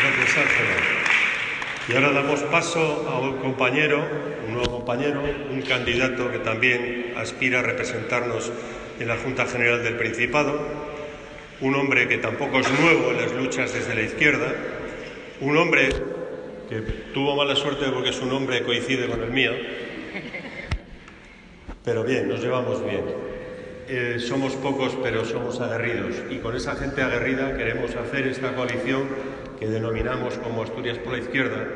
Gracias, Ángela. Y ahora damos paso a un compañero, un nuevo compañero, un candidato que también aspira a representarnos en la Junta General del Principado, un hombre que tampoco es nuevo en las luchas desde la izquierda, un hombre que tuvo mala suerte porque su nombre coincide con el mío, pero bien, nos llevamos bien. Somos pocos, pero somos aguerridos, y con esa gente aguerrida queremos hacer esta coalición que denominamos como Asturias por la Izquierda,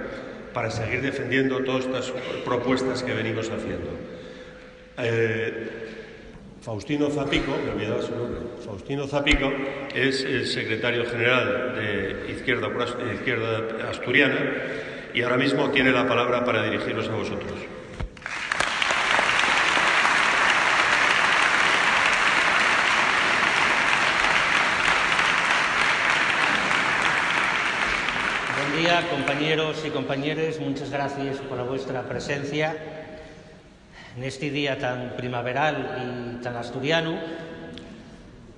para seguir defendiendo todas estas propuestas que venimos haciendo. Faustino Zapico, me olvidaba su nombre, Faustino Zapico es el secretario general de Izquierda Asturiana y ahora mismo tiene la palabra para dirigirnos a vosotros. Buen día, compañeros y compañeras, muchas gracias por vuestra presencia en este día tan primaveral y tan asturiano.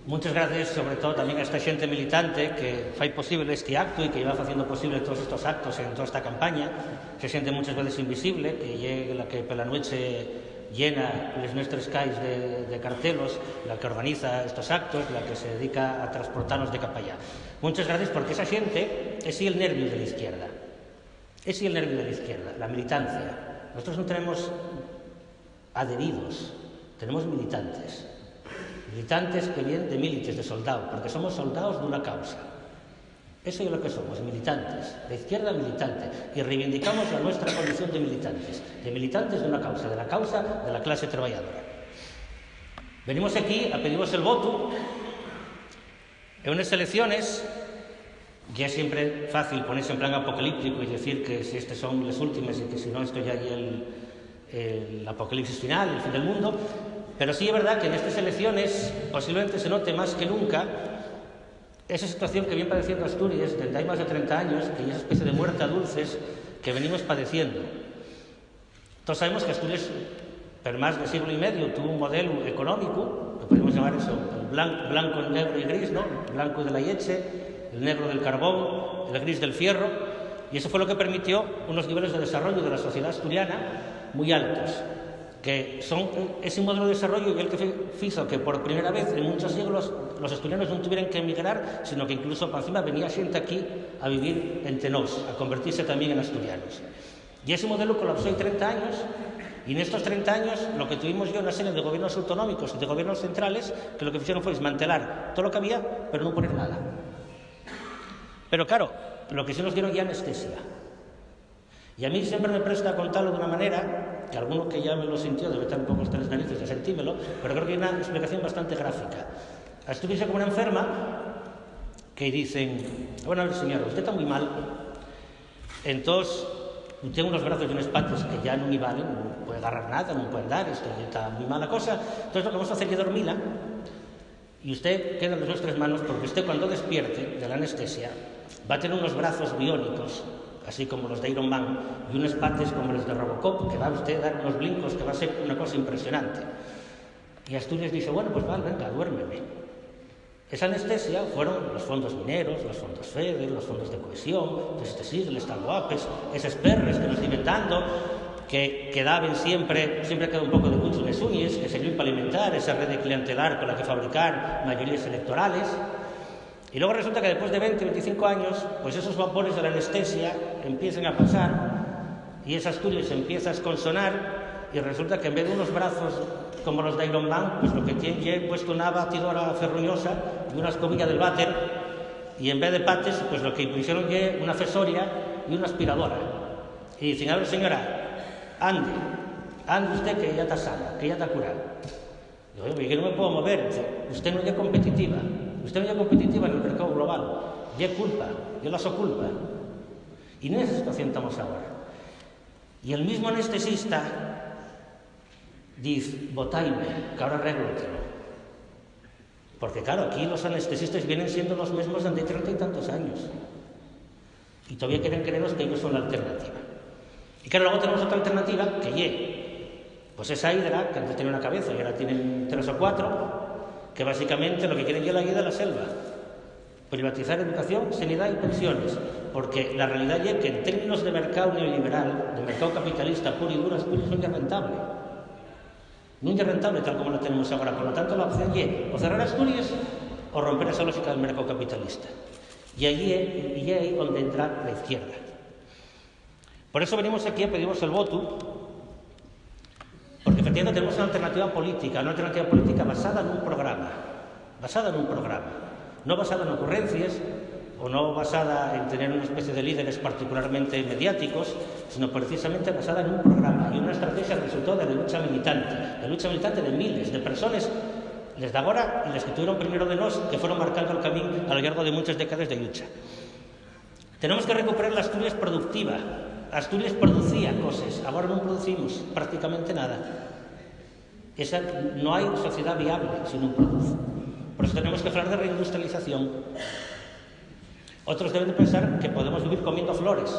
Muchas gracias sobre todo también a esta xente militante que fai posible este acto e que lleva facendo posible todos estos actos en toda esta campaña, que xente muchas veces invisible, que é la que pela noche llena les nuestros cais de cartelos, la que organiza estos actos, la que se dedica a transportarnos de capa allá. Muchas gracias, porque esa xente es el nervio de la izquierda. Es el nervio de la izquierda, la militancia. Nosotros no tenemos adheridos, tenemos militantes. Militantes que vienen de milites, de soldados, porque somos soldados de una causa. Eso es lo que somos, militantes. La izquierda militante. Y reivindicamos la nuestra condición de militantes de una causa, de la causa de la clase trabajadora. Venimos aquí a pediros el voto en unas elecciones. Ya es siempre fácil ponerse en plan apocalíptico y decir que si estas son las últimas y que si no esto ya hay el apocalipsis final, el fin del mundo. Pero sí es verdad que en estas elecciones posiblemente se note más que nunca esa situación que viene padeciendo Asturias desde hay más de 30 años, que es esa especie de muerte a dulces que venimos padeciendo. Todos sabemos que Asturias, por más de siglo y medio, tuvo un modelo económico, que podemos llamar eso, el blanco, el negro y gris, ¿no? El blanco de la leche, el negro del carbón, el gris del fierro, y eso fue lo que permitió unos niveles de desarrollo de la sociedad asturiana muy altos, que son ese modelo de desarrollo y el que hizo que por primera vez en muchos siglos los asturianos no tuvieran que emigrar, sino que incluso por encima venía gente aquí a vivir entre nos, a convertirse también en asturianos. Y ese modelo colapsó en 30 años, y en estos 30 años lo que tuvimos yo una serie de gobiernos autonómicos y de gobiernos centrales que lo que hicieron fue desmantelar todo lo que había, pero no poner nada. Pero claro, lo que sí nos dieron ya anestesia. Y a mí siempre me presta a contarlo de una manera, que alguno que ya me lo sintió debe estar un poco hasta las narices de sentímelo, pero creo que hay una explicación bastante gráfica. Asturias es como una enferma que dicen, bueno, señora, usted está muy mal, entonces tiene unos brazos y unas patas que ya no me valen, no puede agarrar nada, no puede andar, esto está muy mala cosa, entonces lo que vamos a hacer es dormirla y usted queda en las nuestras manos, porque usted cuando despierte de la anestesia va a tener unos brazos biónicos, así como los de Iron Man, y unas patas como los de Robocop, que va a usted dar unos blincos, que va a ser una cosa impresionante. Y Asturias dice, bueno, pues vale, venga, duérmeme. Esa anestesia fueron los fondos mineros, los fondos FEDER, los fondos de cohesión, este siglo, estas guapes, esas perres que nos iban dando, que quedaban siempre queda un poco de cucho en las uñas, que sirvió para alimentar esa red de clientelar con la que fabricar mayorías electorales. Y luego resulta que después de 20, 25 años, pues esos vapores de la anestesia empiezan a pasar y esa Asturias empieza a esconsonar y resulta que en vez de unos brazos como los de Iron Man, pues lo que tiene ya puesto una batidora ferruñosa y una escobilla del váter, y en vez de pates, pues lo que pusieron ya una fesoria y una aspiradora. Y dicen, a ver, señora, ande usted que ya está sana, que ya está curada. Digo, oye, que no me puedo mover, usted no es competitiva. Usted no es competitiva en el mercado global. Y es culpa, yo la so culpa. Y en esa situación estamos ahora. Y el mismo anestesista dice, votaime, que ahora arréglotelo. Porque claro, aquí los anestesistas vienen siendo los mismos desde 30 y tantos años. Y todavía quieren creeros que ellos son la alternativa. Y claro, luego tenemos otra alternativa, que pues esa hidra, que antes tenía una cabeza y ahora tienen 3 o 4, que básicamente lo que quieren es la guía de la selva. privatizar educación, sanidad y pensiones, porque la realidad es que en términos de mercado neoliberal, de mercado capitalista puro y duro, Asturias non é rentable. Non é rentable tal como la tenemos agora. Por lo tanto, la opción é o cerrar Asturias o romper esa lógica del mercado capitalista. E aí é onde entra la izquierda. Por eso venimos aquí a pedirnos el voto, porque efectivamente tenemos una alternativa política basada en un programa, no basada en ocurrencias o no basada en tener una especie de líderes particularmente mediáticos, sino precisamente basada en un programa y una estrategia resultado de la lucha militante de miles de personas desde agora y las que tuvieron primero de nos, que fueron marcando el camino a lo largo de muchas décadas de lucha. Tenemos que recuperar la Asturias productiva. Asturias producía cosas, agora non producimos prácticamente nada. No hai sociedade viable se non produce. Por eso tenemos que hablar de reindustrialización. Otros deben de pensar que podemos vivir comiendo flores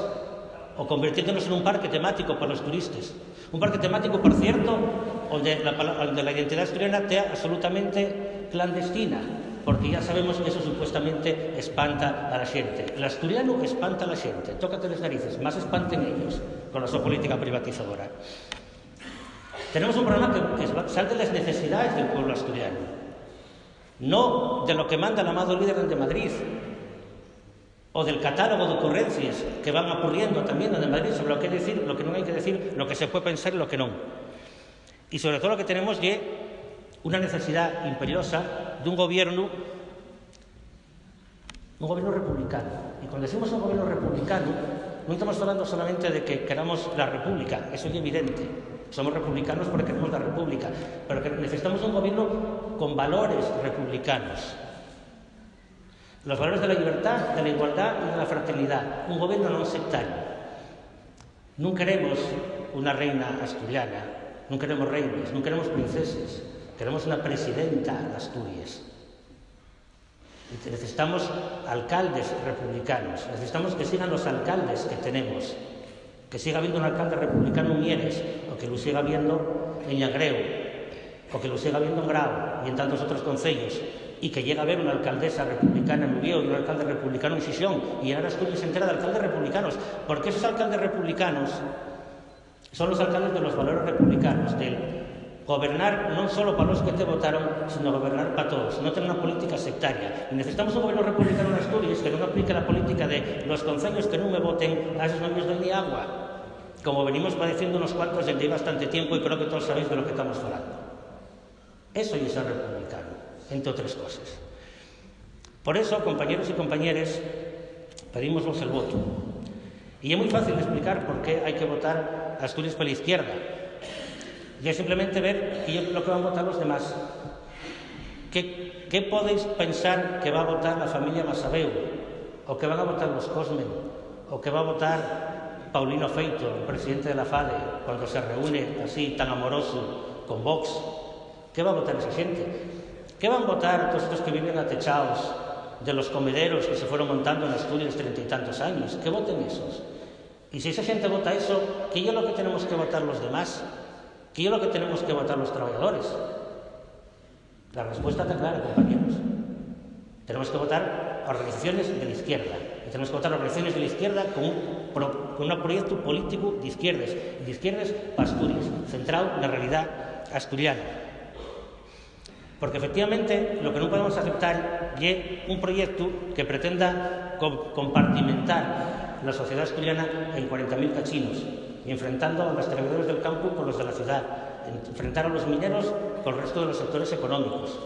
o convirtiéndonos en un parque temático para los turistas. Un parque temático, por cierto, donde la identidad asturiana sea absolutamente clandestina, porque ya sabemos que eso supuestamente espanta a la xente. El asturiano espanta a la xente, tócate las narices, más espanten ellos con la su política privatizadora. Tenemos un programa que sale de las necesidades del pueblo asturiano, no de lo que manda el amado líder de Madrid, o del catálogo de ocurrencias que van ocurriendo también en Madrid sobre lo que decir, lo que no hay que decir, lo que se puede pensar y lo que no. Y sobre todo lo que tenemos es una necesidad imperiosa de un gobierno republicano. Y cuando decimos un gobierno republicano, no estamos hablando solamente de que queramos la república, eso es evidente. Somos republicanos porque queremos la república, pero que necesitamos un gobierno con valores republicanos. Los valores de la libertad, de la igualdad y de la fraternidad. Un gobierno non sectario. Non queremos una reina asturiana, non queremos reinas, non queremos princeses. Queremos una presidenta de Asturias. Necesitamos alcaldes republicanos. Necesitamos que sigan los alcaldes que tenemos. Que siga habiendo un alcalde republicano en Mieres, o que lo siga habiendo en Llagreu, o que lo siga habiendo en Grau y en tantos otros concellos. Y que llega a haber una alcaldesa republicana en Ubió y un alcalde republicano en Xixón, y ahora Asturias se entera de alcaldes republicanos, porque esos alcaldes republicanos son los alcaldes de los valores republicanos, del gobernar non solo para los que te votaron, sino gobernar para todos, no tener una política sectaria. Y necesitamos un gobierno republicano en Asturias que non aplique la política de los concellos que non me voten, a esos no les doy ni agua, como venimos padeciendo unos cuantos desde hace bastante tiempo, y creo que todos sabéis de lo que estamos hablando. Eso es ser republicano, entre otras cosas. Por eso, compañeros y compañeras, pedimosvos el voto. Y es muy fácil de explicar por qué hay que votar a Asturias por la izquierda. Y es simplemente ver lo que van a votar los demás. ¿Qué podéis pensar que va a votar la familia Masabeu? ¿O que van a votar los Cosmen? ¿O que va a votar Paulino Feito, el presidente de la FADE, cuando se reúne así tan amoroso con Vox? ¿Qué va a votar esa gente? ¿Qué van a votar todos estos que viven atechados de los comederos que se fueron montando en Asturias 30 y tantos años? ¿Qué voten esos? Y si esa gente vota eso, ¿qué es lo que tenemos que votar los demás? ¿Qué es lo que tenemos que votar los trabajadores? La respuesta está clara, compañeros. Tenemos que votar a organizaciones de la izquierda. Y tenemos que votar a organizaciones de la izquierda con un proyecto político de izquierdas para Asturias, centrado en la realidad asturiana. Porque efectivamente lo que no podemos aceptar es un proyecto que pretenda compartimentar la sociedad asturiana en 40.000 cachinos, y enfrentando a los trabajadores del campo con los de la ciudad, enfrentar a los mineros con el resto de los sectores económicos,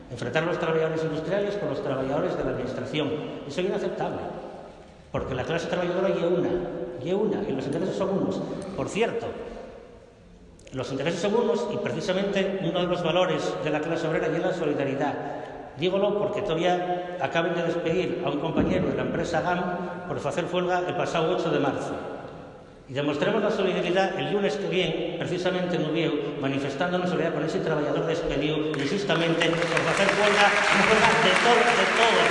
enfrentar a los trabajadores industriales con los trabajadores de la administración. Eso es inaceptable, porque la clase trabajadora es una, y los intereses son unos. Por cierto, los intereses son unos, y precisamente uno de los valores de la clase obrera es la solidaridad. Dígolo porque todavía acaban de despedir a un compañero de la empresa GAM por hacer huelga el pasado 8 de marzo. Y demostremos la solidaridad el lunes que viene, precisamente en Ubieu, manifestándonos solidaridad con ese trabajador despedido, injustamente, por hacer huelga, una huelga de todos y de todos,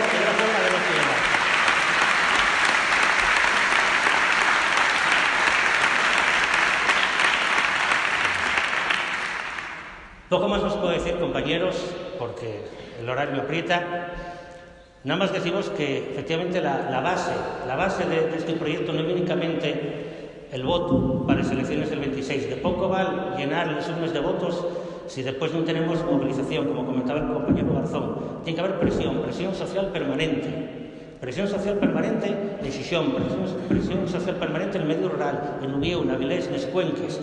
que era huelga de los ciudadanos. Poco más os puedo decir, compañeros, porque el horario me aprieta. Nada más deciros que efectivamente la base de este proyecto no es únicamente el voto para las elecciones del 26. De poco vale llenar las urnas de votos si después no tenemos movilización, como comentaba el compañero Garzón. Tiene que haber presión social permanente. Presión social permanente en Xixón, presión social permanente en el medio rural, en Ubieu, en Avilés, en Escuenques.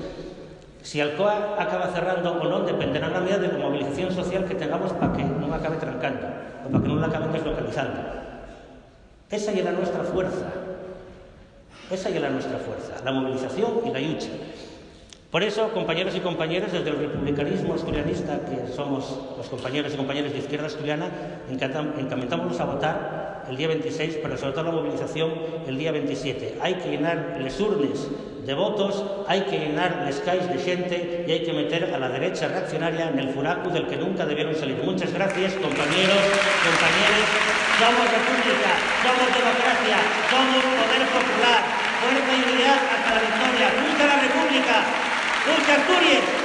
Si Alcoa acaba cerrando o non dependerá na medida de la movilización social que tengamos para que non acabe trancando o para que non la acaben deslocalizando. Esa é a nuestra fuerza. Esa é a nuestra fuerza, la movilización y la lucha. Por eso, compañeros y compañeras, desde el republicanismo asturianista, que somos los compañeros y compañeras de Izquierda Asturiana, encaminámonos a votar el día 26, pero sobre todo la movilización el día 27. Hay que llenar les urnes de votos, hay que llenar les calles de gente y hay que meter a la derecha reaccionaria en el furaco del que nunca debieron salir. Muchas gracias, compañeros, compañeras. Somos república, somos democracia, somos poder popular, fuerza y unidad hasta la victoria. ¡Viva la república! ¡Viva Asturias!